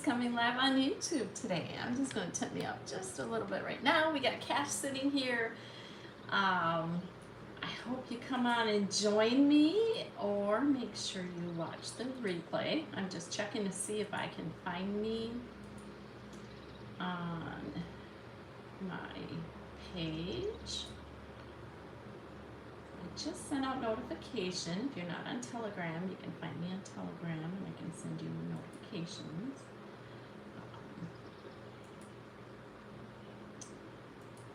coming live on YouTube today. I'm just going to tip me up just a little bit right now. We got Cash sitting here. I hope you come on and join me, or make sure you watch the replay. I'm just checking to see if I can find me on my page. I just sent out notification. If you're not on Telegram, you can find me on Telegram and I can send you notifications.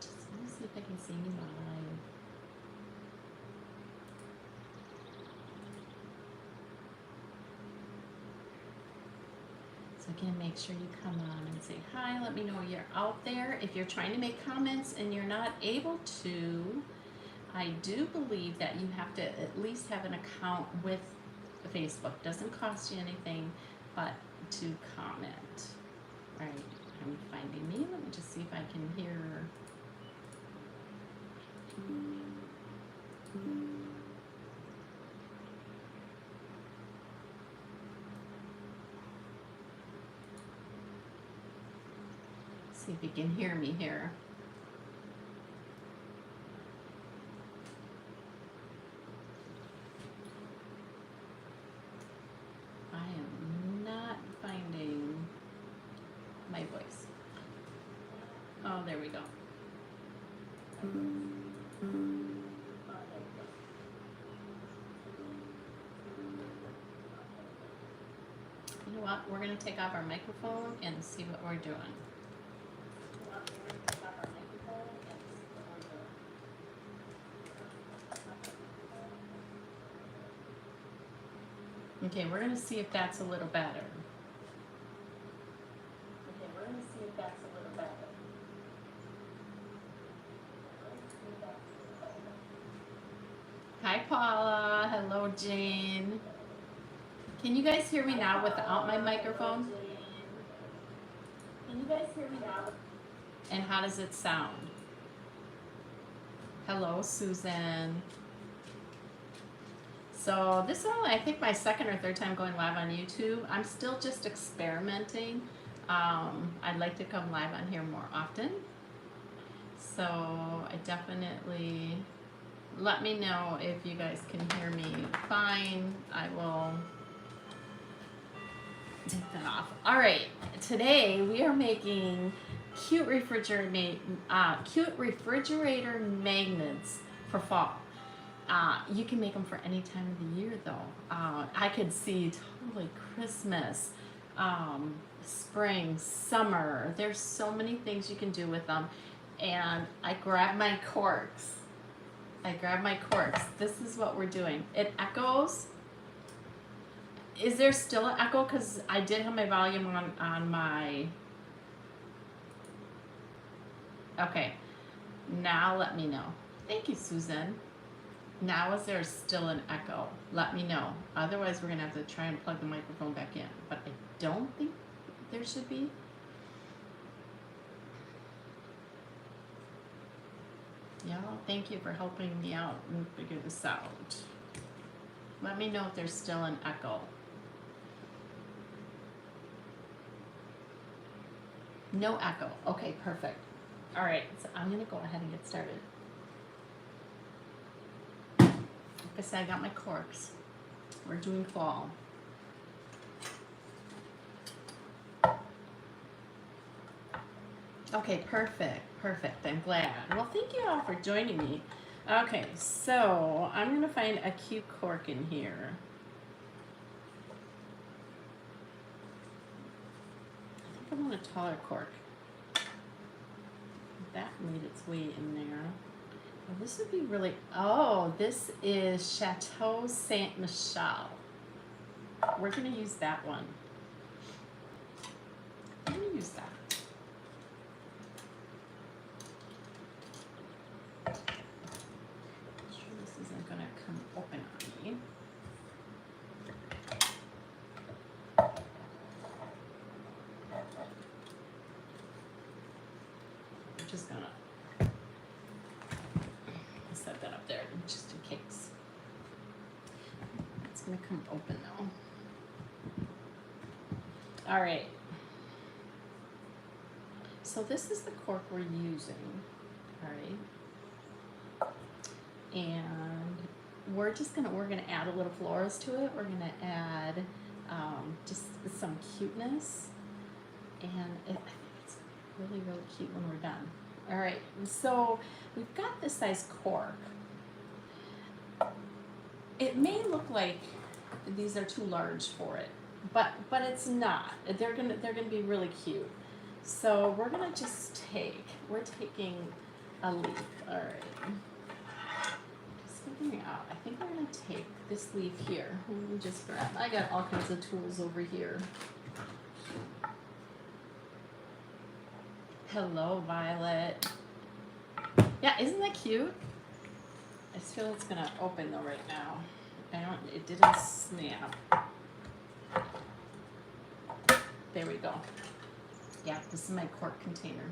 Just want to see if I can see you live. So again, make sure you come on and say hi. Let me know you're out there. If you're trying to make comments and you're not able to, I do believe that you have to at least have an account with Facebook. Doesn't cost you anything but to comment. All right, I'm finding me. Let me just see if I can hear. See if you can hear me here. I am not finding my voice. Oh, there we go. You know what? We're going to take off our microphone and see what we're doing. Okay, we're going to see if that's a little better. Okay, we're going to see if that's a little better. Hi, Paula. Hello, Jane. Can you guys hear me now without my microphone? Can you guys hear me now? And how does it sound? Hello, Susan. So this is only, I think, my second or third time going live on YouTube. I'm still just experimenting. I'd like to come live on here more often. So I definitely, let me know if you guys can hear me fine. I will take that off. All right, today we are making cute refrigerator magnets for fall. You can make them for any time of the year though. I could see totally Christmas, spring, summer. There's so many things you can do with them. And I grabbed my corks. This is what we're doing. It echoes. Is there still an echo? Because I did have my volume on my... Okay. Now let me know. Thank you, Susan. Now is there still an echo? Let me know. Otherwise, we're going to have to try and plug the microphone back in. But I don't think there should be. Y'all, thank you for helping me out and figure this out. Let me know if there's still an echo. No echo. Okay, perfect. All right, so I'm going to go ahead and get started. Like I said, I got my corks. We're doing fall. Okay, perfect. I'm glad. Well, thank you all for joining me. Okay, so I'm going to find a cute cork in here. I think I want a taller cork. That made its way in there. Well, this would be really, oh, this is Chateau Saint Michel. We're going to use that one. I'm going to use that. I'm sure this isn't going to come open on me. I'm just going to set that up there just in case. It's gonna come open though. All right, So this is the cork we're using, all right? And we're gonna add a little florals to it. We're gonna add just some cuteness, and I think it's really, really cute when we're done. All right, so we've got this size cork. It may look like these are too large for it, but it's not. They're gonna be really cute. So we're taking a leaf. All right. Just figuring out. I think we're gonna take this leaf here. Let me just grab. I got all kinds of tools over here. Hello, Violet. Yeah, isn't that cute? I just feel it's gonna open though right now. It didn't snap. There we go. Yeah, this is my cork container.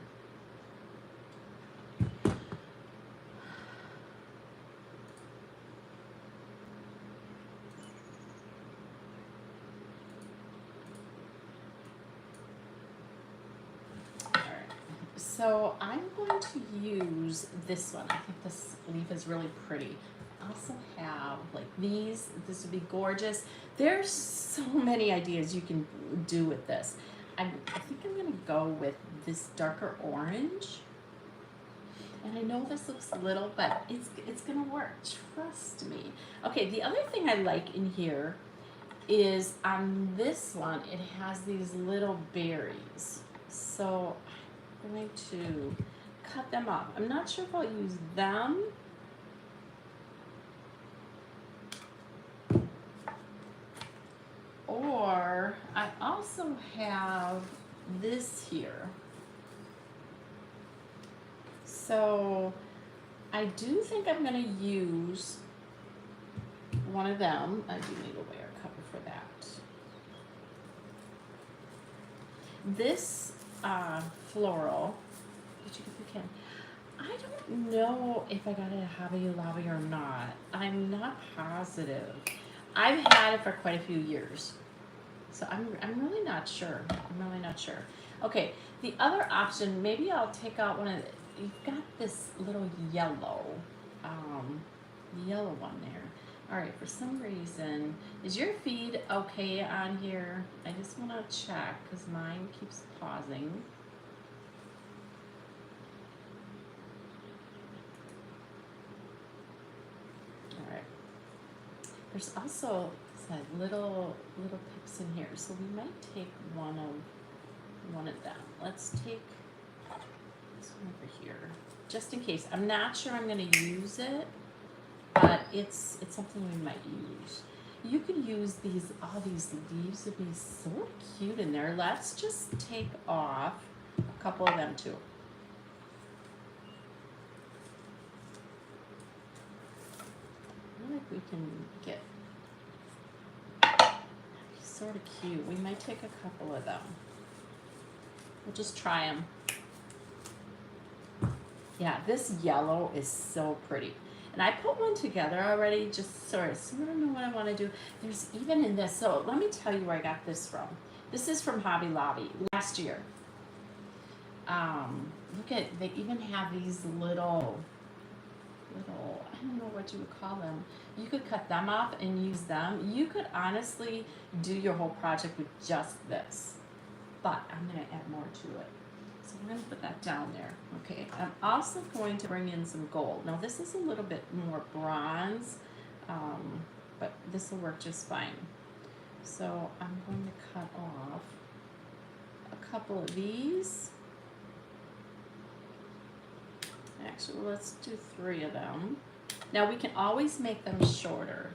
So I'm going to use this one. I think this leaf is really pretty. I also have like these. This would be gorgeous. There's so many ideas you can do with this. I think I'm gonna go with this darker orange. And I know this looks little, but it's gonna work, trust me. Okay, the other thing I like in here is on this one, it has these little berries. So I'm going to cut them up. I'm not sure if I'll use them. Or I also have this here. So I do think I'm going to use one of them. I do need a layer cover for that. This floral, did you get the can? I don't know if I got it at Hobby Lobby or not. I'm not positive. I've had it for quite a few years, so I'm really not sure. I'm really not sure. Okay, the other option, maybe I'll take out one of the, you've got this little yellow one there. All right, for some reason, is your feed okay on here? I just want to check because mine keeps pausing. All right. There's also little pips in here, so we might take one of them. Let's take this one over here, just in case. I'm not sure I'm going to use it, but it's something we might use. You could use all these leaves would be so cute in there. Let's just take off a couple of them too. I feel like we can get sort of cute. We might take a couple of them. We'll just try them. Yeah, this yellow is so pretty. And I put one together already, just sort of, so I don't know what I want to do. There's even in this, so let me tell you where I got this from. This is from Hobby Lobby last year. Look at, they even have these little, I don't know what you would call them. You could cut them off and use them. You could honestly do your whole project with just this, but I'm going to add more to it. So I'm going to put that down there. Okay, I'm also going to bring in some gold. Now this is a little bit more bronze, but this will work just fine. So I'm going to cut off a couple of these. Actually, let's do 3 of them. Now we can always make them shorter.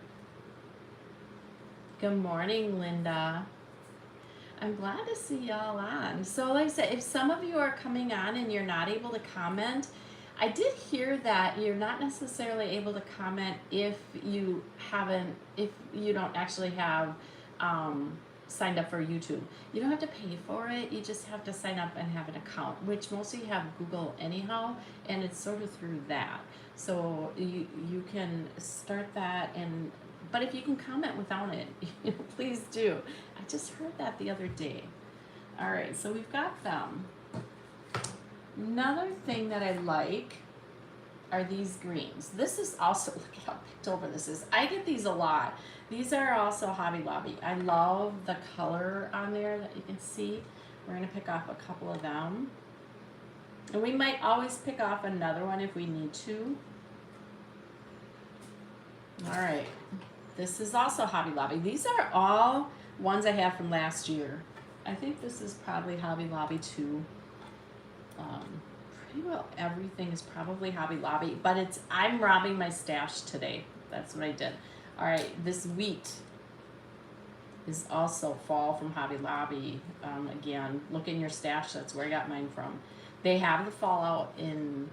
Good morning, Linda. I'm glad to see y'all on. So like I said, if some of you are coming on and you're not able to comment, I did hear that you're not necessarily able to comment if you don't actually have signed up for YouTube. You don't have to pay for it, you just have to sign up and have an account, which most of you have Google anyhow, and it's sort of through that. So you can start that, but if you can comment without it, please do. I just heard that the other day. All right, so we've got them. Another thing that I like are these greens. This is also, look at how picked over this is. I get these a lot. These are also Hobby Lobby. I love the color on there that you can see. We're gonna pick off a couple of them. And we might always pick off another one if we need to. All right, this is also Hobby Lobby. These are all ones I have from last year. I think this is probably Hobby Lobby too. Pretty well everything is probably Hobby Lobby, but I'm robbing my stash today. That's what I did. All right, this wheat is also fall from Hobby Lobby. Again, look in your stash. That's where I got mine from. They have the fall out in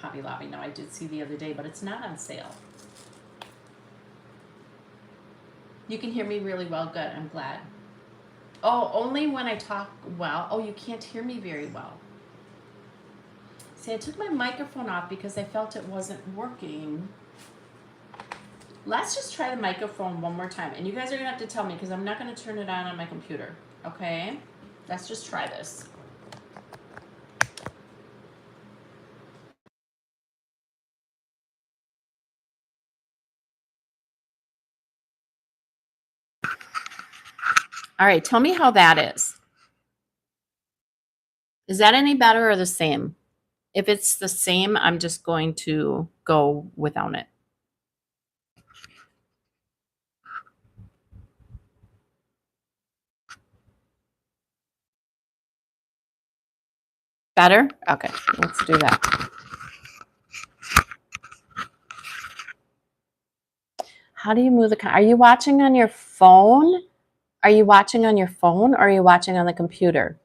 Hobby Lobby. Now, I did see the other day, but it's not on sale. You can hear me really well. Good. I'm glad. Oh, only when I talk well. Oh, you can't hear me very well. See, I took my microphone off because I felt it wasn't working. Let's just try the microphone one more time. And you guys are going to have to tell me because I'm not going to turn it on my computer. Okay? Let's just try this. All right, tell me how that is. Is that any better or the same? If it's the same, I'm just going to go without it. Better? Okay, let's do that. How do you move the Are you watching on your phone? Are you watching on your phone or are you watching on the computer?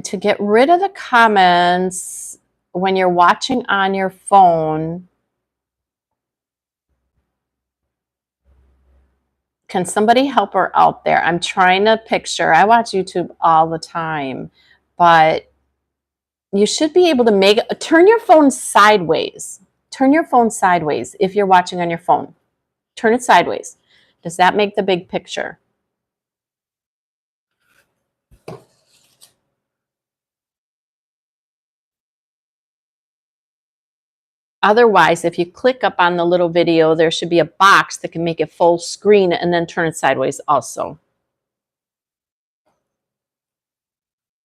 To get rid of the comments when you're watching on your phone, can somebody help her out there? I'm trying to picture. I watch YouTube all the time, but you should be able to turn your phone sideways. Turn your phone sideways if you're watching on your phone. Turn it sideways. Does that make the big picture? Otherwise, if you click up on the little video, there should be a box that can make it full screen and then turn it sideways also.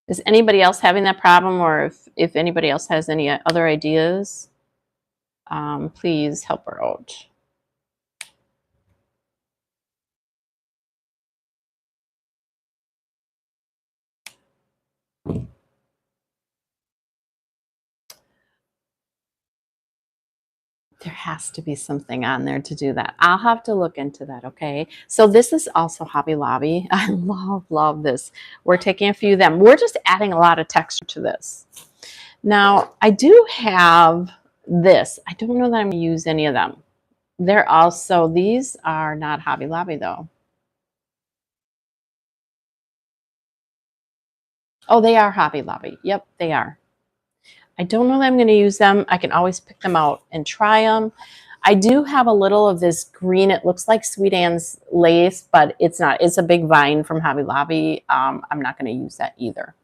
Is anybody else having that problem, or if anybody else has any other ideas, please help her out. There has to be something on there to do that. I'll have to look into that, okay? So this is also Hobby Lobby. I love this. We're taking a few of them. We're just adding a lot of texture to this. Now, I do have this. I don't know that I'm going to use any of them. These are not Hobby Lobby, though. Oh, they are Hobby Lobby. Yep, they are. I don't know that I'm going to use them. I can always pick them out and try them. I do have a little of this green. It looks like Sweet Anne's lace, but it's not. It's a big vine from Hobby Lobby. I'm not going to use that either.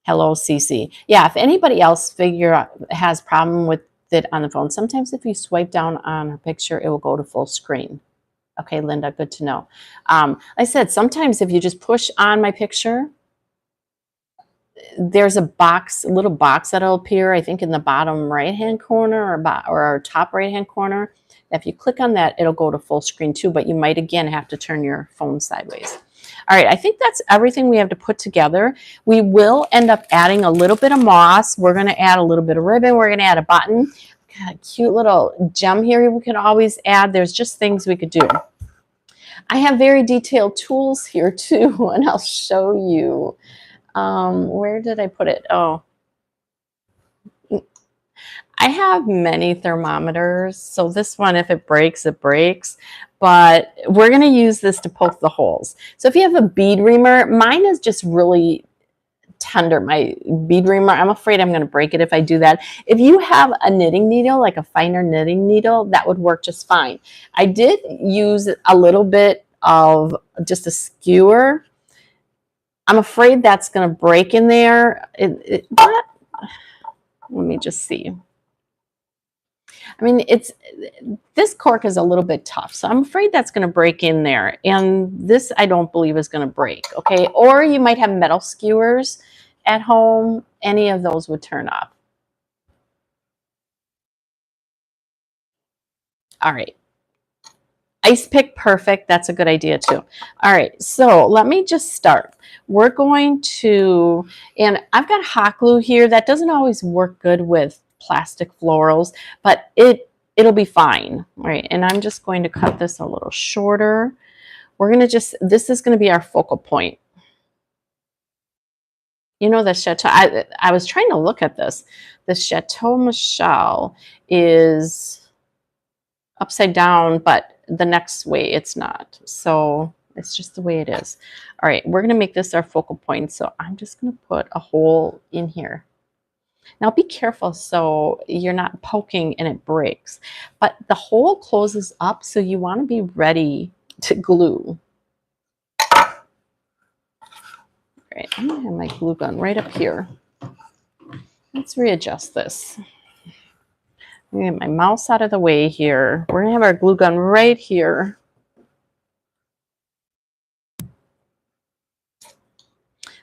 Hello, Cece. Yeah, if anybody else has problem with it on the phone, sometimes if you swipe down on her picture, it will go to full screen. Okay, Linda, good to know. I said sometimes if you just push on my picture, there's a little box that'll appear, I think in the bottom right-hand corner or top right-hand corner. If you click on that, it'll go to full screen too, but you might again have to turn your phone sideways. All right, I think that's everything we have to put together. We will end up adding a little bit of moss. We're going to add a little bit of ribbon. We're going to add a button. Got a cute little gem here we can always add. There's just things we could do. I have very detailed tools here too, and I'll show you. Where did I put it? Oh, I have many thermometers. So this one, if it breaks, it breaks. But we're going to use this to poke the holes. So if you have a bead reamer, mine is just really tender. My bead reamer, I'm afraid I'm going to break it if I do that. If you have a knitting needle, like a finer knitting needle, that would work just fine. I did use a little bit of just a skewer I'm afraid that's going to break in there. Let me just see. I mean, this cork is a little bit tough, so I'm afraid that's going to break in there. And this I don't believe is going to break, okay? Or you might have metal skewers at home. Any of those would turn off. All right. Ice pick, perfect. That's a good idea too. All right, so let me just start. We're going to, and I've got hot glue here. That doesn't always work good with plastic florals, but it'll be fine. All right, and I'm just going to cut this a little shorter. We're going to just, this is going to be our focal point. You know, the Chateau, I was trying to look at this. The Chateau Michel is upside down, but the next way it's not. So it's just the way it is. All right, we're gonna make this our focal point. So I'm just gonna put a hole in here. Now be careful so you're not poking and it breaks. But the hole closes up, so you wanna be ready to glue. All right, I'm gonna have my glue gun right up here. Let's readjust this. I'm gonna get my mouse out of the way here. We're gonna have our glue gun right here.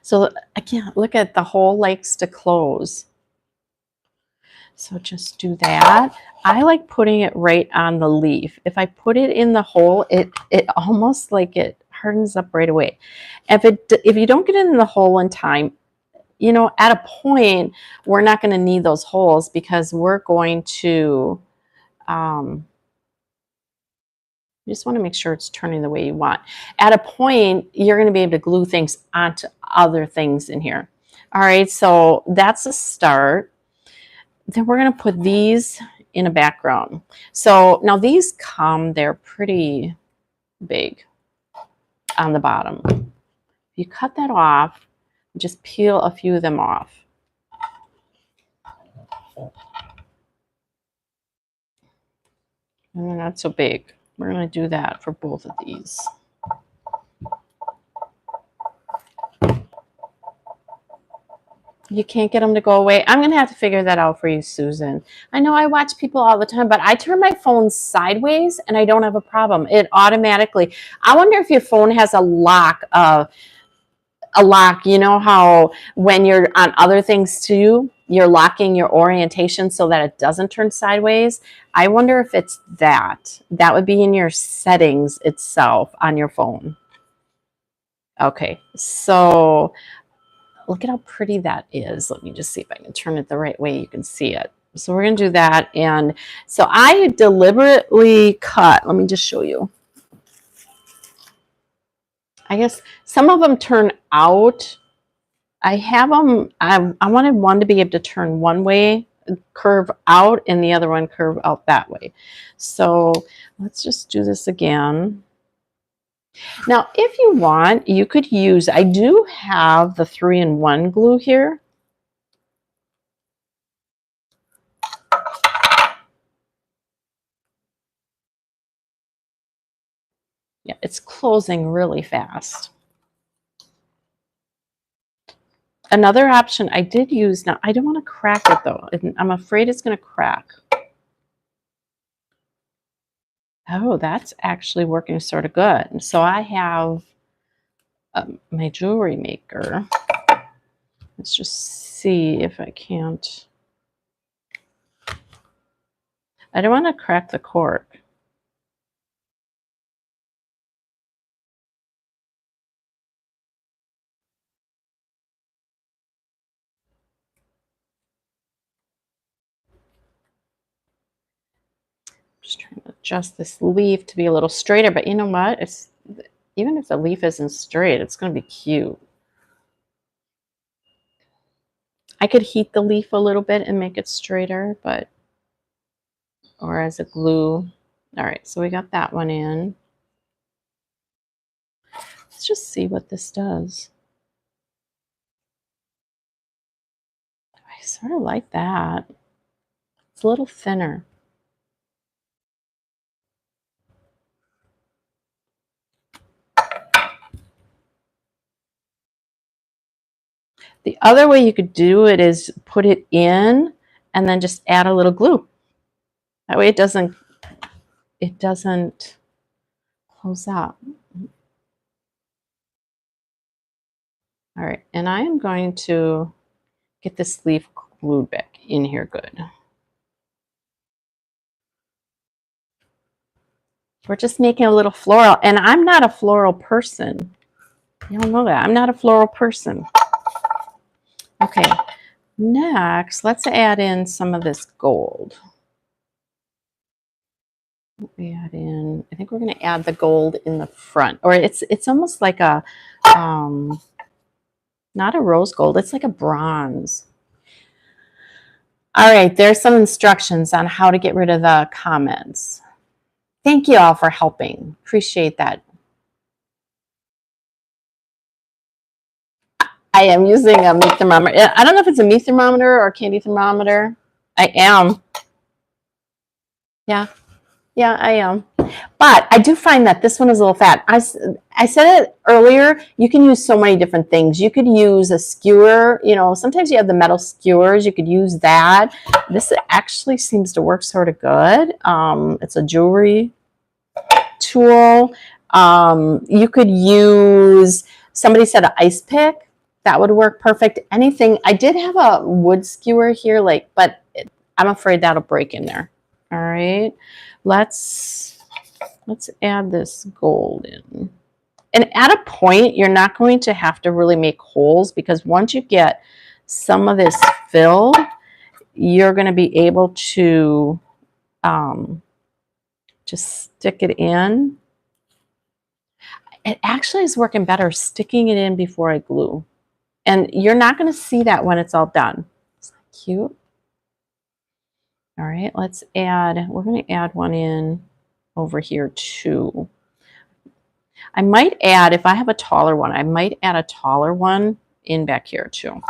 So again, look at the hole likes to close. So just do that. I like putting it right on the leaf. If I put it in the hole, it almost like it hardens up right away. If you don't get it in the hole in time, you know, at a point, we're not going to need those holes because we're going to, you just want to make sure it's turning the way you want. At a point, you're going to be able to glue things onto other things in here. All right, so that's a start. Then we're going to put these in a background. So now these come, they're pretty big on the bottom. You cut that off, just peel a few of them off. And they're not so big. We're going to do that for both of these. You can't get them to go away. I'm going to have to figure that out for you, Susan. I know I watch people all the time, but I turn my phone sideways and I don't have a problem. It automatically, I wonder if your phone has a lock, you know how when you're on other things too, you're locking your orientation so that it doesn't turn sideways. I wonder if it's that. That would be in your settings itself on your phone. Okay, so look at how pretty that is. Let me just see if I can turn it the right way you can see it. So we're going to do that. And so I deliberately cut. Let me just show you. I guess some of them turn out. I have them, I wanted one to be able to turn one way, curve out, and the other one curve out that way. So let's just do this again. Now, if you want, you could use, I do have the 3-in-1 glue here. Yeah, it's closing really fast. Another option I did use, now I don't want to crack it though. I'm afraid it's going to crack. Oh, that's actually working sort of good. So I have my jewelry maker. Let's just see if I can't. I don't want to crack the cork. Just trying to adjust this leaf to be a little straighter, but you know what? It's even if the leaf isn't straight, it's going to be cute. I could heat the leaf a little bit and make it straighter, but or as a glue. All right, so we got that one in. Let's just see what this does. I sort of like that. It's a little thinner. The other way you could do it is put it in and then just add a little glue. That way it doesn't close up. All right, and I am going to get this leaf glued back in here good. We're just making a little floral, and I'm not a floral person. You don't know that. I'm not a floral person. Okay, next, let's add in some of this gold. We add in, I think we're going to add the gold in the front, or it's almost like a, not a rose gold, it's like a bronze. All right, there's some instructions on how to get rid of the comments. Thank you all for helping. Appreciate that. I am using a meat thermometer. I don't know if it's a meat thermometer or a candy thermometer. I am. Yeah, I am. But I do find that this one is a little fat. I said it earlier, you can use so many different things. You could use a skewer, you know, sometimes you have the metal skewers, you could use that. This actually seems to work sort of good. It's a jewelry tool. You could use, somebody said an ice pick. That would work perfect. Anything. I did have a wood skewer here, but I'm afraid that'll break in there. All right. Let's add this gold in. And at a point, you're not going to have to really make holes, because once you get some of this filled, you're going to be able to just stick it in. It actually is working better sticking it in before I glue. And you're not going to see that when it's all done. Isn't that cute? All right, we're going to add one in over here too. I might add, if I have a taller one, I might add a taller one in back here too.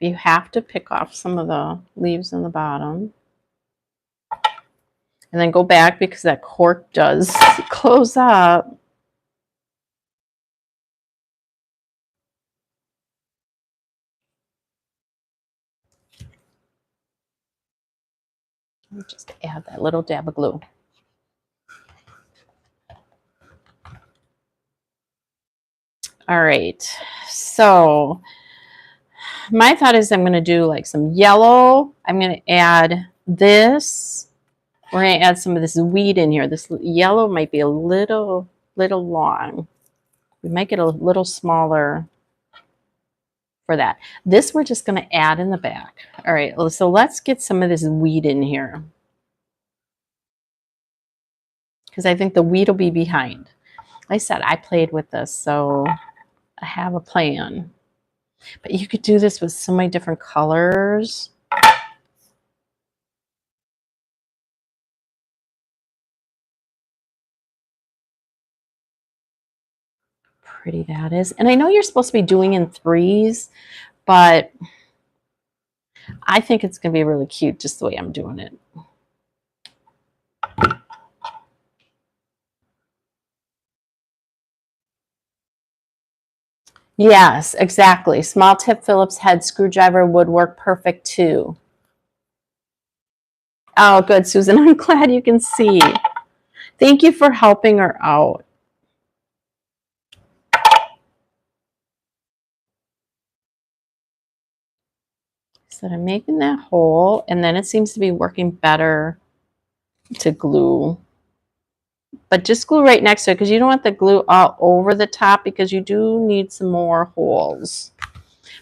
You have to pick off some of the leaves in the bottom. And then go back, because that cork does close up. Just add that little dab of glue. All right, so my thought is I'm going to do like some yellow. I'm going to add this. We're going to add some of this weed in here. This yellow might be a little long. We might get a little smaller for that. This we're just going to add in the back. All right, so let's get some of this weed in here, because I think the weed will be behind. Like I said, I played with this, so I have a plan. But you could do this with so many different colors. Pretty that is. And I know you're supposed to be doing in threes, but I think it's going to be really cute just the way I'm doing it. Yes, exactly. Small tip Phillips head screwdriver would work perfect too. Oh, good, Susan. I'm glad you can see. Thank you for helping her out. So I'm making that hole, and then it seems to be working better to glue. But just glue right next to it, because you don't want the glue all over the top, because you do need some more holes.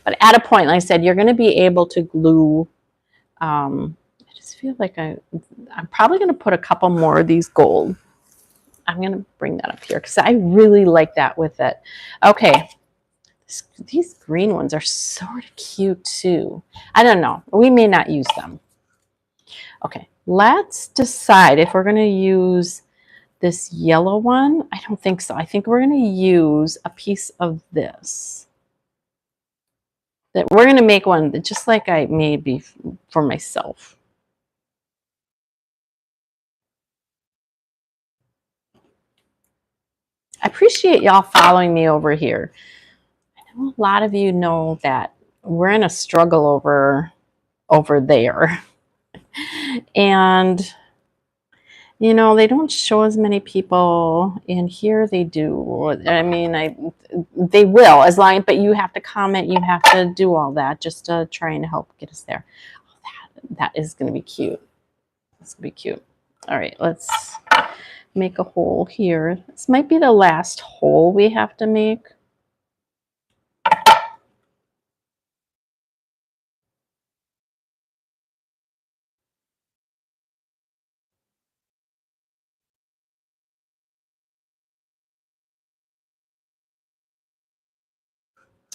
But at a point, like I said, you're going to be able to glue. I just feel like I'm probably going to put a couple more of these gold. I'm going to bring that up here, because I really like that with it. Okay. These green ones are sort of cute too. I don't know. We may not use them. Okay, let's decide if we're going to use this yellow one. I don't think so. I think we're going to use a piece of this. That we're going to make one that just like I made for myself. I appreciate y'all following me over here. I know a lot of you know that we're in a struggle over there. And you know, they don't show as many people, and here they do. I mean, they will, as long, but you have to comment, you have to do all that just to try and help get us there. Oh, that is going to be cute. That's going to be cute. All right, let's make a hole here. This might be the last hole we have to make.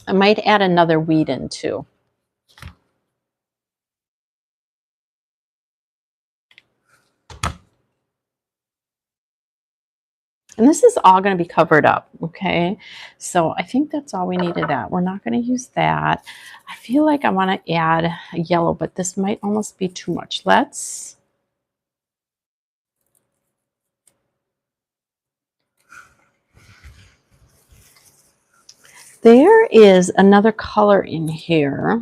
I might add another weed in too. And this is all going to be covered up, okay? So I think that's all we needed that. We're not going to use that. I feel like I want to add a yellow, but this might almost be too much. There is another color in here.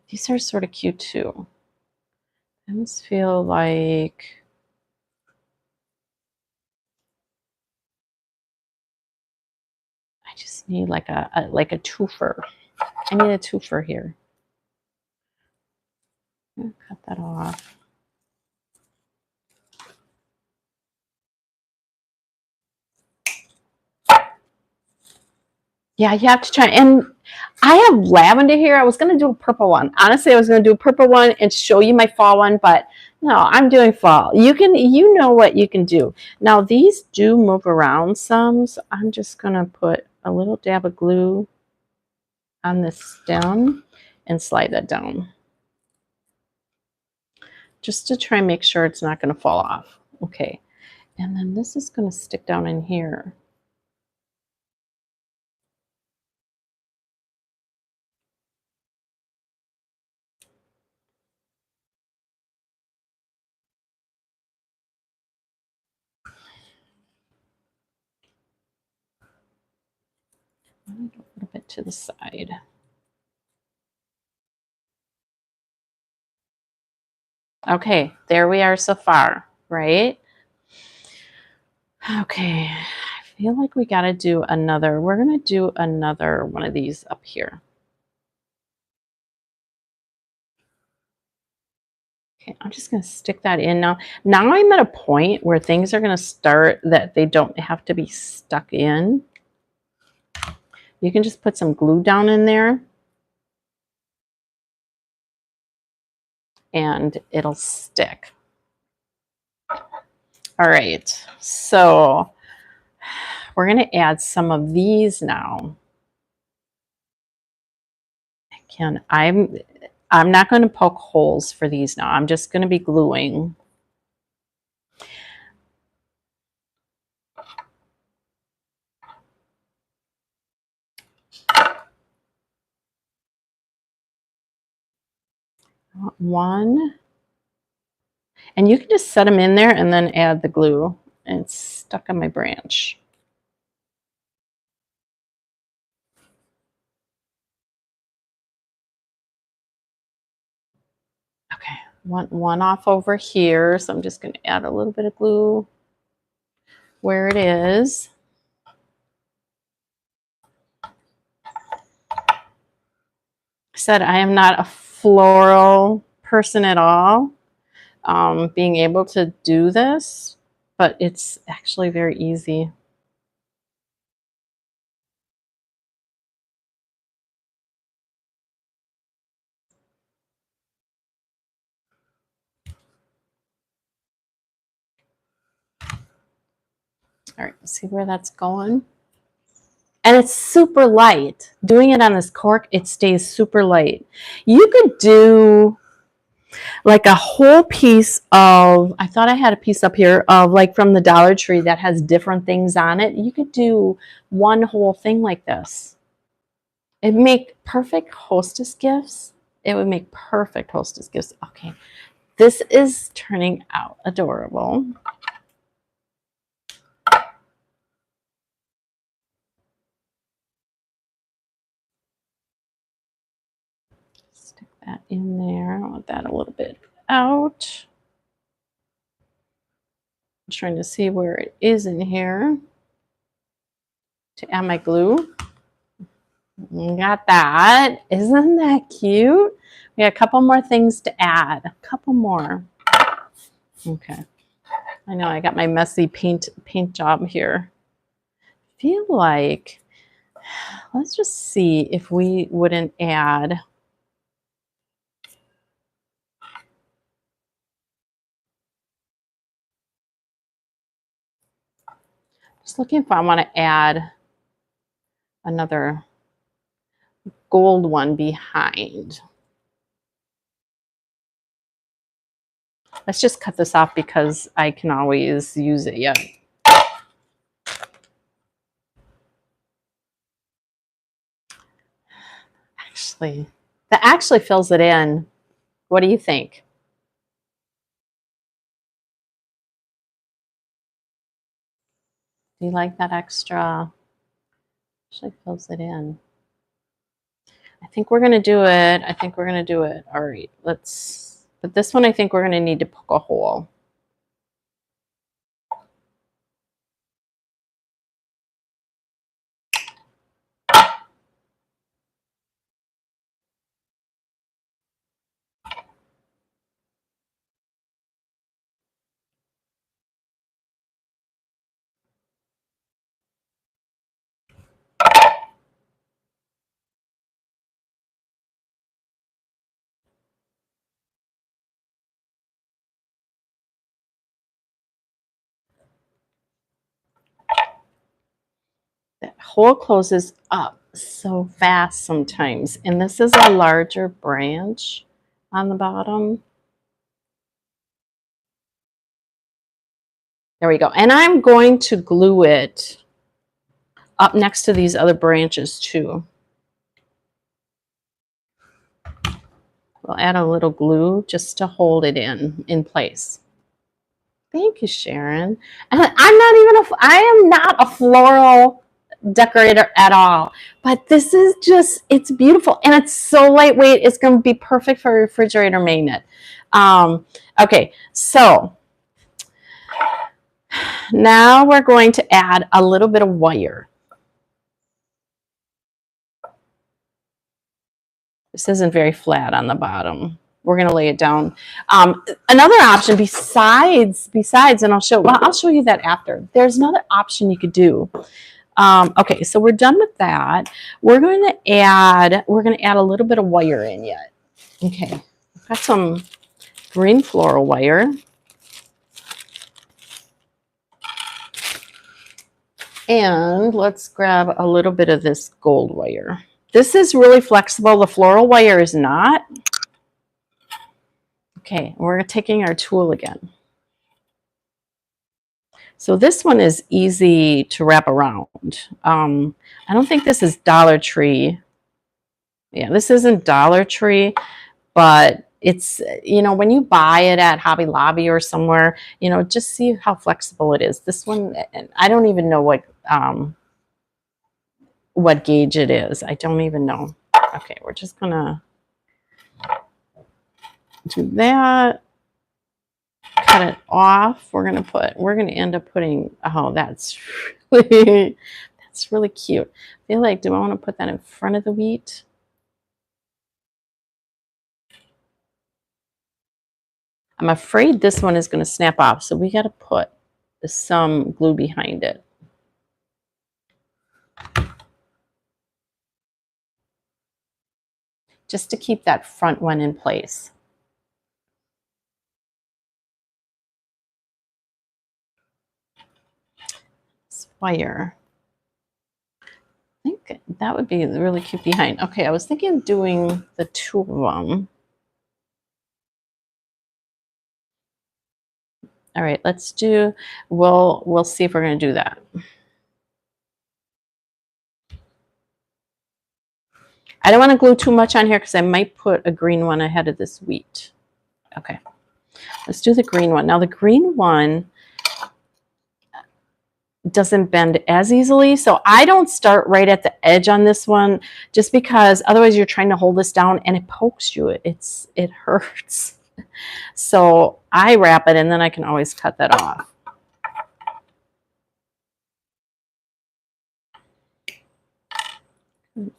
These are sort of cute too. I just feel like I just need like a twofer. I need a twofer here. Cut that off. Yeah, you have to try. And I have lavender here. I was going to do a purple one. Honestly, I was going to do a purple one and show you my fall one, but no, I'm doing fall. You know what you can do. Now, these do move around some, so I'm just going to put a little dab of glue on the stem and slide that down. Just to try and make sure it's not going to fall off. Okay. And then this is going to stick down in here. A little bit to the side. Okay, there we are so far, right? Okay, I feel like we got to do another. We're going to do another one of these up here. Okay, I'm just going to stick that in now. Now I'm at a point where things are going to start that they don't have to be stuck in. You can just put some glue down in there and it'll stick. All right, so we're going to add some of these now. Again, I'm not going to poke holes for these now. I'm just going to be gluing. One. And you can just set them in there and then add the glue. And it's stuck on my branch. Okay, one off over here. So I'm just going to add a little bit of glue where it is. I said I am not a floral person at all. Being able to do this, but it's actually very easy. All right, see where that's going? And it's super light. Doing it on this cork, it stays super light. You could do like a whole piece of, I thought I had a piece up here of like from the Dollar Tree that has different things on it. You could do one whole thing like this. It'd make perfect hostess gifts. It would make perfect hostess gifts. Okay, this is turning out adorable. That in there. I want that a little bit out. I'm trying to see where it is in here to add my glue. Got that. Isn't that cute? We got a couple more things to add. A couple more. Okay. I know I got my messy paint job here. I feel like, let's just see if we wouldn't add just looking if I want to add another gold one behind. Let's just cut this off because I can always use it yet. Actually, that actually fills it in. What do you think? Do you like that extra? Actually fills it in. I think we're going to do it. I think we're going to do it. All right, let's, but this one I think we're going to need to poke a hole. That hole closes up so fast sometimes. And this is a larger branch on the bottom. There we go. And I'm going to glue it up next to these other branches too. We'll add a little glue just to hold it in place. Thank you, Sharon. And I am not a floral decorator at all, but this is just, it's beautiful and it's so lightweight. It's going to be perfect for a refrigerator magnet. Okay, so now we're going to add a little bit of wire. This isn't very flat on the bottom. We're going to lay it down. Another option besides, and I'll show you that after. There's another option you could do. Okay, so we're done with that. We're going to add a little bit of wire in yet. Okay, I've got some green floral wire. And let's grab a little bit of this gold wire. This is really flexible. The floral wire is not. Okay, we're taking our tool again. So this one is easy to wrap around. I don't think this is Dollar Tree. Yeah, this isn't Dollar Tree, but it's, you know, when you buy it at Hobby Lobby or somewhere, you know, just see how flexible it is. This one, I don't even know what gauge it is. I don't even know. Okay, we're just gonna do that. Cut it off. We're gonna end up putting, oh, that's really cute. I feel like, do I want to put that in front of the wheat? I'm afraid this one is going to snap off, so we got to put some glue behind it. Just to keep that front one in place. This wire. I think that would be really cute behind. Okay, I was thinking of doing the two of them. All right, let's do, we'll see if we're going to do that. I don't want to glue too much on here because I might put a green one ahead of this wheat. Okay, let's do the green one. Now the green one, doesn't bend as easily. So I don't start right at the edge on this one, just because otherwise you're trying to hold this down and it pokes you. It hurts. So I wrap it and then I can always cut that off.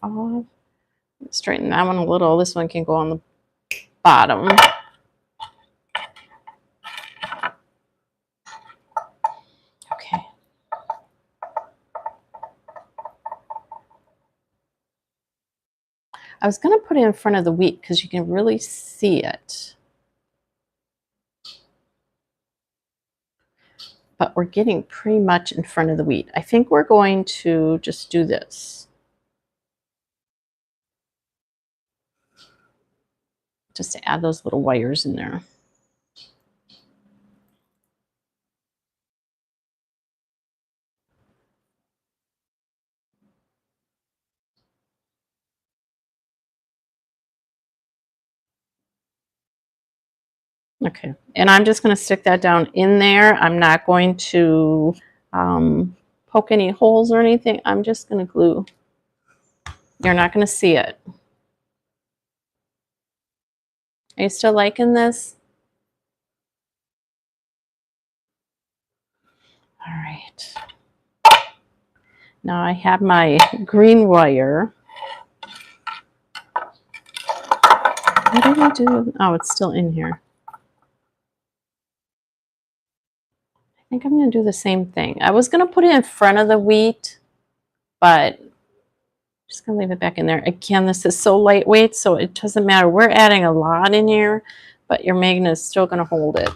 Off. Straighten that one a little. This one can go on the bottom. Okay. I was going to put it in front of the wheat because you can really see it. But we're getting pretty much in front of the wheat. I think we're going to just do this. Just to add those little wires in there. Okay, and I'm just going to stick that down in there. I'm not going to poke any holes or anything. I'm just going to glue. You're not going to see it. Are you still liking this? All right. Now I have my green wire. What did I do? Oh, it's still in here. I think I'm going to do the same thing. I was going to put it in front of the wheat, but I'm just going to leave it back in there. Again, this is so lightweight, so it doesn't matter. We're adding a lot in here, but your magnet is still going to hold it.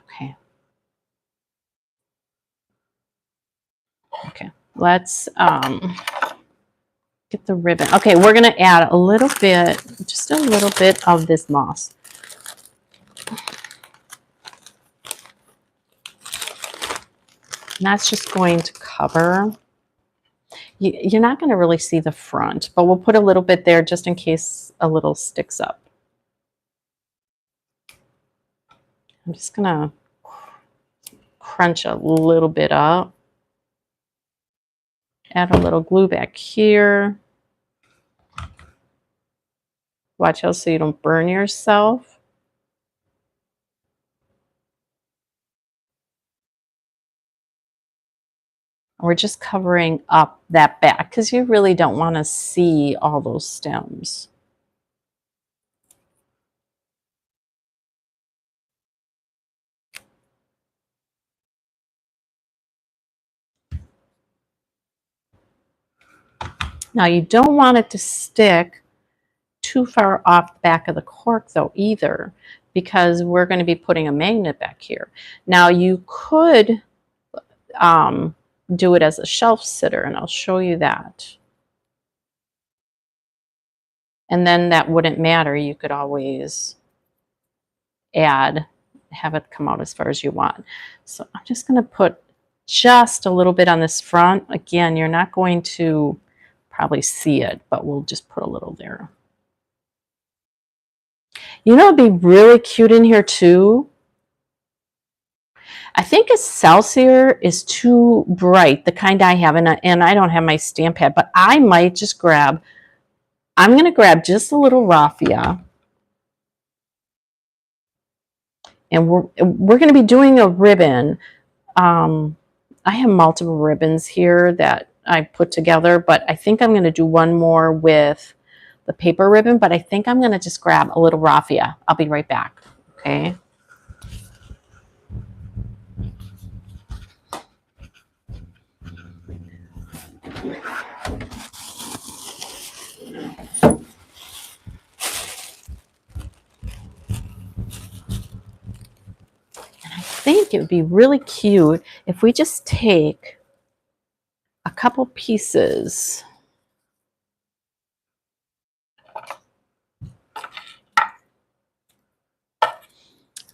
Okay. Okay, let's get the ribbon. Okay, we're going to add a little bit, just a little bit of this moss. And that's just going to cover. You're not going to really see the front, but we'll put a little bit there just in case a little sticks up. I'm just going to crunch a little bit up. Add a little glue back here. Watch out so you don't burn yourself. We're just covering up that back because you really don't want to see all those stems. Now you don't want it to stick too far off the back of the cork though either, because we're going to be putting a magnet back here. Now you could do it as a shelf sitter, and I'll show you that. And then that wouldn't matter. You could always have it come out as far as you want. So I'm just going to put just a little bit on this front. Again, you're not going to probably see it, but we'll just put a little there. You know, it'd be really cute in here too. I think Excelsior is too bright, the kind I have, and I don't have my stamp pad, but I might just grab, I'm going to grab just a little raffia. And we're going to be doing a ribbon. I have multiple ribbons here that I put together, but I think I'm going to do one more with the paper ribbon, but I think I'm going to just grab a little raffia. I'll be right back. Okay. I think it would be really cute if we just take a couple pieces.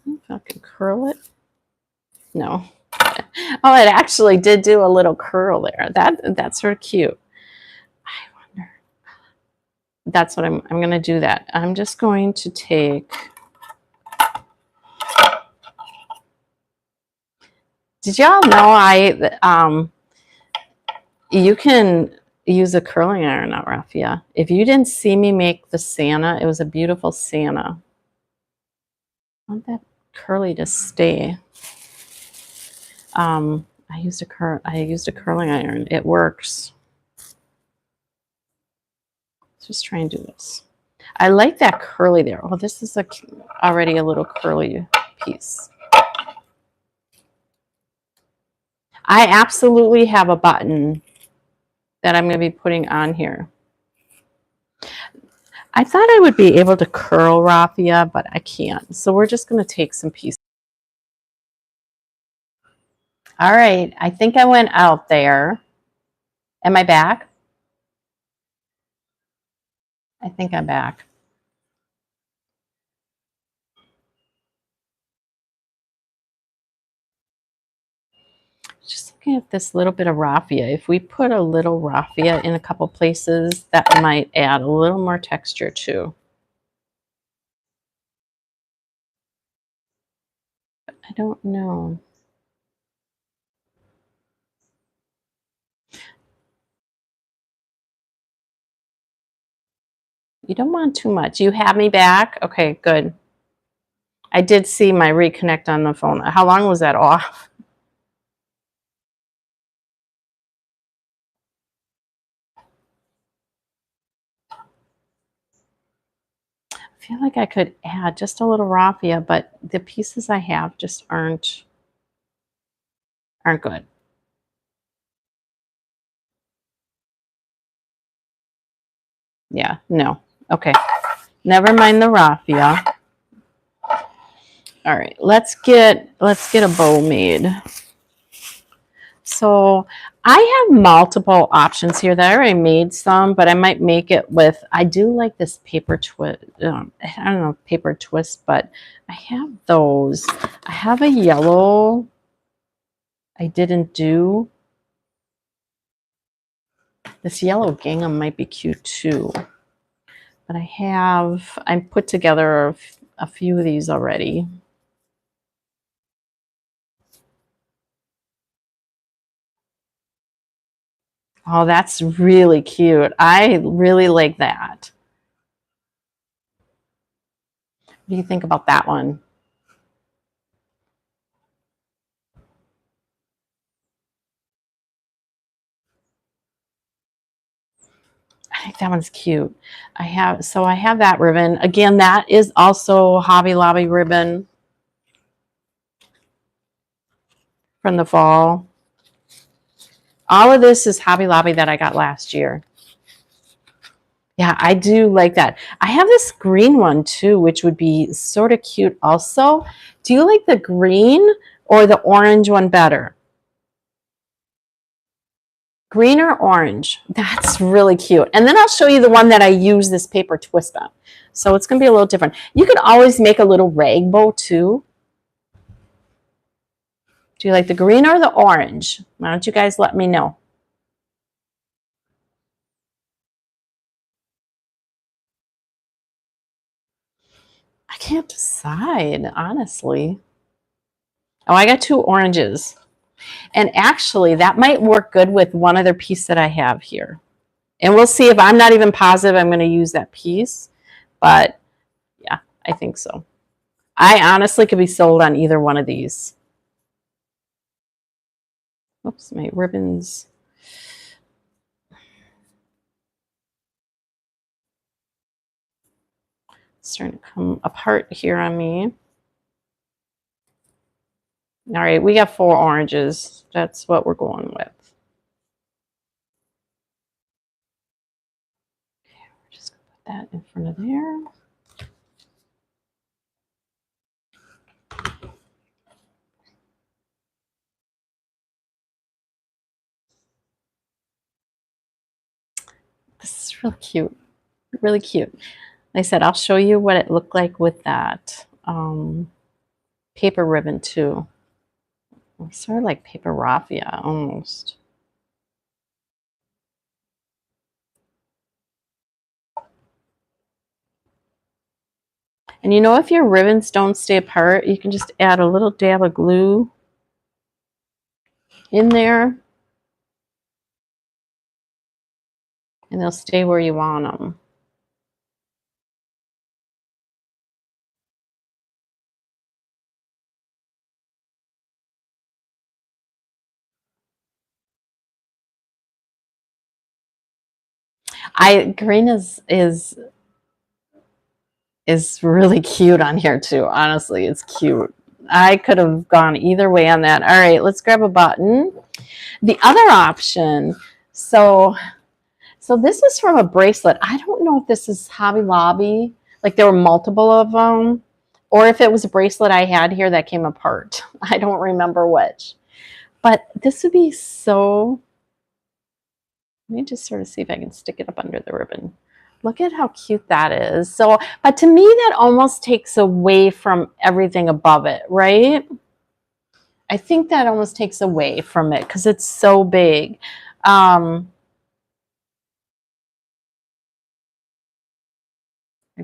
If I can curl it. No. Oh, it actually did do a little curl there. That's sort of cute. I wonder. That's what I'm going to do that. I'm just going to take Did y'all know you can use a curling iron out, raffia? If you didn't see me make the Santa, it was a beautiful Santa. I want that curly to stay. I used a curling iron. It works. Let's just try and do this. I like that curly there. Oh, this is already a little curly piece. I absolutely have a button that I'm going to be putting on here. I thought I would be able to curl raffia, but I can't. So we're just going to take some pieces. All right, I think I went out there. Am I back? I think I'm back. Just looking at this little bit of raffia. If we put a little raffia in a couple places, that might add a little more texture too. I don't know. You don't want too much. You have me back? Okay, good. I did see my reconnect on the phone. How long was that off? I feel like I could add just a little raffia, but the pieces I have just aren't good. Yeah, no. Okay. Never mind the raffia. All right, let's get a bow made. So I have multiple options here that I already made some, but I might make it with, I do like this paper twist, I don't know, paper twist, but I have those. I have a yellow I didn't do. This yellow gingham might be cute too. But I put together a few of these already. Oh, that's really cute. I really like that. What do you think about that one? I think that one's cute. I have that ribbon. Again, that is also Hobby Lobby ribbon from the fall. All of this is Hobby Lobby that I got last year. Yeah, I do like that. I have this green one too, which would be sort of cute also. Do you like the green or the orange one better? Green or orange? That's really cute. And then I'll show you the one that I use this paper twist on. So it's going to be a little different. You can always make a little rag bow too. Do you like the green or the orange? Why don't you guys let me know? I can't decide, honestly. Oh, I got two oranges. And actually, that might work good with one other piece that I have here. And we'll see if I'm not even positive I'm going to use that piece. But yeah, I think so. I honestly could be sold on either one of these. Oops, my ribbons. It's starting to come apart here on me. All right, we got 4 oranges. That's what we're going with. Okay, we're just going to put that in front of there. This is really cute. Really cute. Like I said, I'll show you what it looked like with that paper ribbon too. It's sort of like paper raffia almost. And you know, if your ribbons don't stay apart, you can just add a little dab of glue in there, and they'll stay where you want them. Green is really cute on here too. Honestly, it's cute. I could have gone either way on that. All right, let's grab a button. The other option, so this is from a bracelet. I don't know if this is Hobby Lobby, like there were multiple of them, or if it was a bracelet I had here that came apart. I don't remember which. But this would be so, let me just sort of see if I can stick it up under the ribbon. Look at how cute that is. So, but to me, that almost takes away from everything above it, right? I think that almost takes away from it because it's so big. You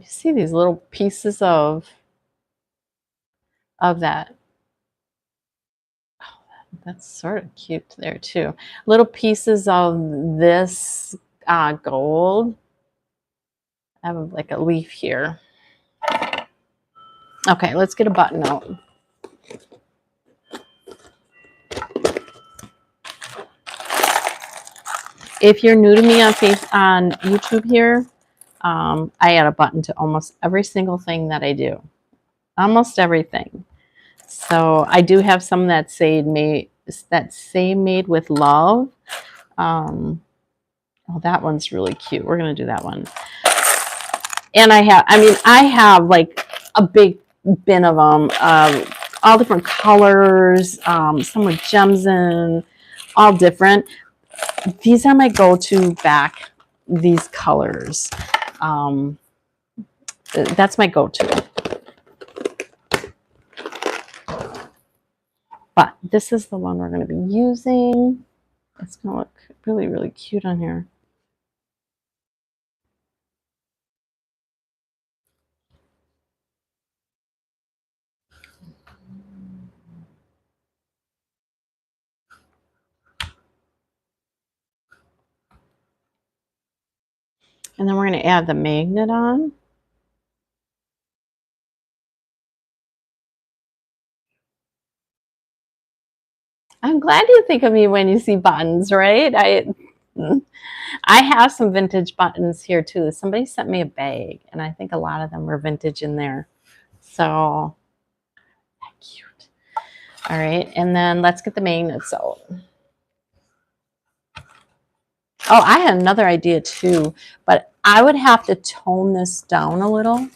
see these little pieces of that. Oh, that's sort of cute there too. Little pieces of this gold. I have like a leaf here. Okay, let's get a button out. If you're new to me on YouTube here, I add a button to almost every single thing that I do. Almost everything. So I do have some that say made with love. Oh, that one's really cute. We're gonna do that one. And I have like a big bin of them, all different colors, some with gems in, all different. These are my go-to back, these colors. That's my go-to. But this is the one we're going to be using. It's going to look really, really cute on here. And then we're going to add the magnet on. I'm glad you think of me when you see buttons, right? I have some vintage buttons here too. Somebody sent me a bag, and I think a lot of them were vintage in there. So cute. All right, and then let's get the magnets out. Oh, I had another idea too, but I would have to tone this down a little. I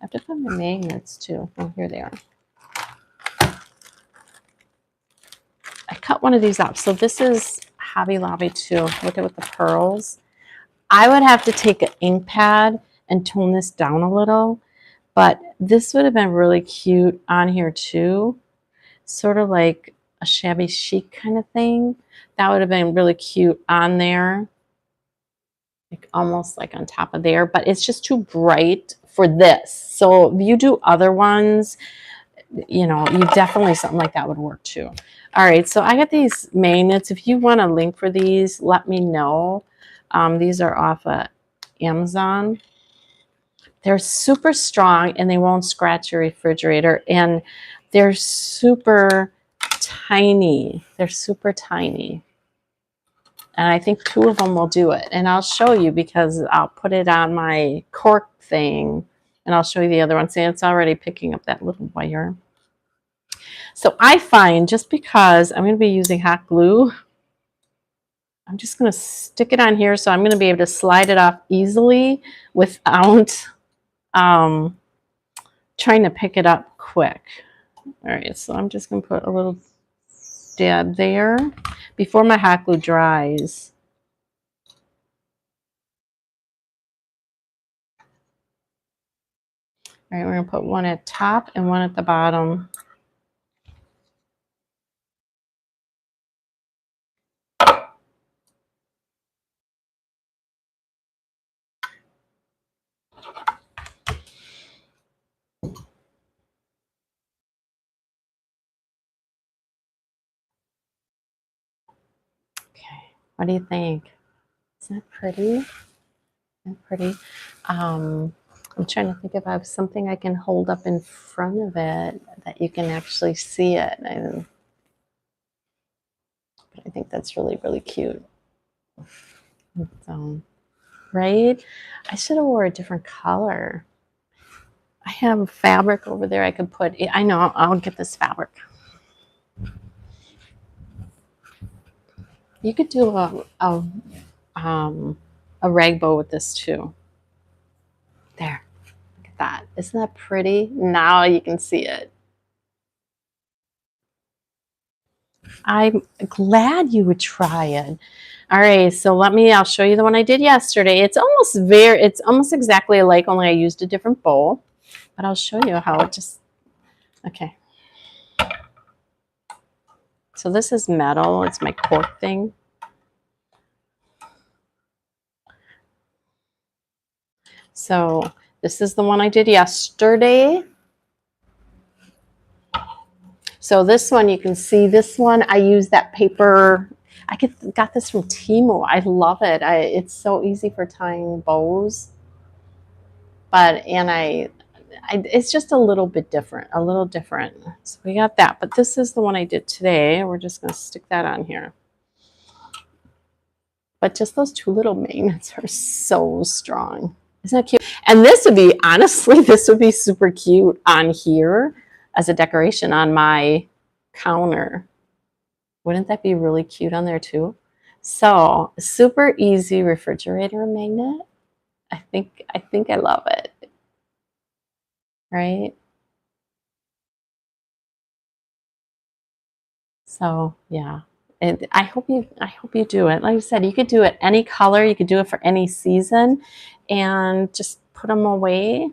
have to put my magnets too. Oh, here they are. I cut one of these up. So this is Hobby Lobby too. Look at with the pearls. I would have to take an ink pad and tone this down a little, but this would have been really cute on here too. Sort of like a shabby chic kind of thing. That would have been really cute on there. Like almost like on top of there, but it's just too bright for this. So if you do other ones, you know, you definitely, something like that would work too. All right, so I got these magnets. If you want a link for these, let me know. These are off of Amazon. They're super strong and they won't scratch your refrigerator, and they're super tiny. They're super tiny. And I think 2 of them will do it. And I'll show you because I'll put it on my cork thing and I'll show you the other one. See, it's already picking up that little wire. So I find, just because I'm going to be using hot glue, I'm just going to stick it on here so I'm going to be able to slide it off easily without trying to pick it up quick. All right, so I'm just going to put a little dab there before my hot glue dries. All right, we're going to put one at the top and one at the bottom. All What do you think? Isn't that pretty? Isn't that pretty? I'm trying to think if I have something I can hold up in front of it that you can actually see it. I think that's really, really cute. So, right? I should have wore a different color. I have fabric over there I could put. I know, I'll get this fabric. You could do a rag bow with this too. There, look at that. Isn't that pretty? Now you can see it. I'm glad you would try it. All right, so I'll show you the one I did yesterday. It's almost exactly alike, only I used a different bowl. But I'll show you how it just, okay. So this is metal, it's my cork thing. So this is the one I did yesterday. So this one, you can see this one, I use that paper. Got this from Temu. I love it. It's so easy for tying bows. It's just a little bit different, So we got that, but this is the one I did today. We're just going to stick that on here. But just those two little magnets are so strong. Isn't that cute? And this would be, honestly, this would be super cute on here as a decoration on my counter. Wouldn't that be really cute on there too? So super easy refrigerator magnet. I think I love it. Right? So yeah. And I hope you do it. Like I said, you could do it any color, you could do it for any season, and just put them away.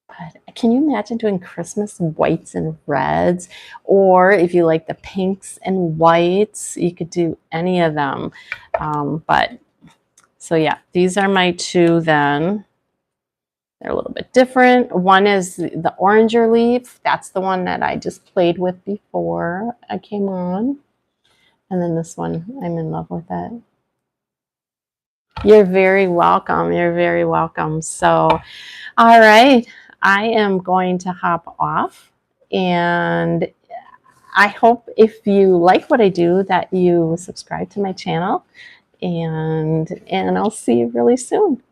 But can you imagine doing Christmas whites and reds? Or if you like the pinks and whites, you could do any of them. So yeah, these are my two then. They're a little bit different. One is the oranger leaf. That's the one that I just played with before I came on. And then this one, I'm in love with it. You're very welcome. You're very welcome. So, all right. I am going to hop off, and I hope if you like what I do that you subscribe to my channel, and I'll see you really soon.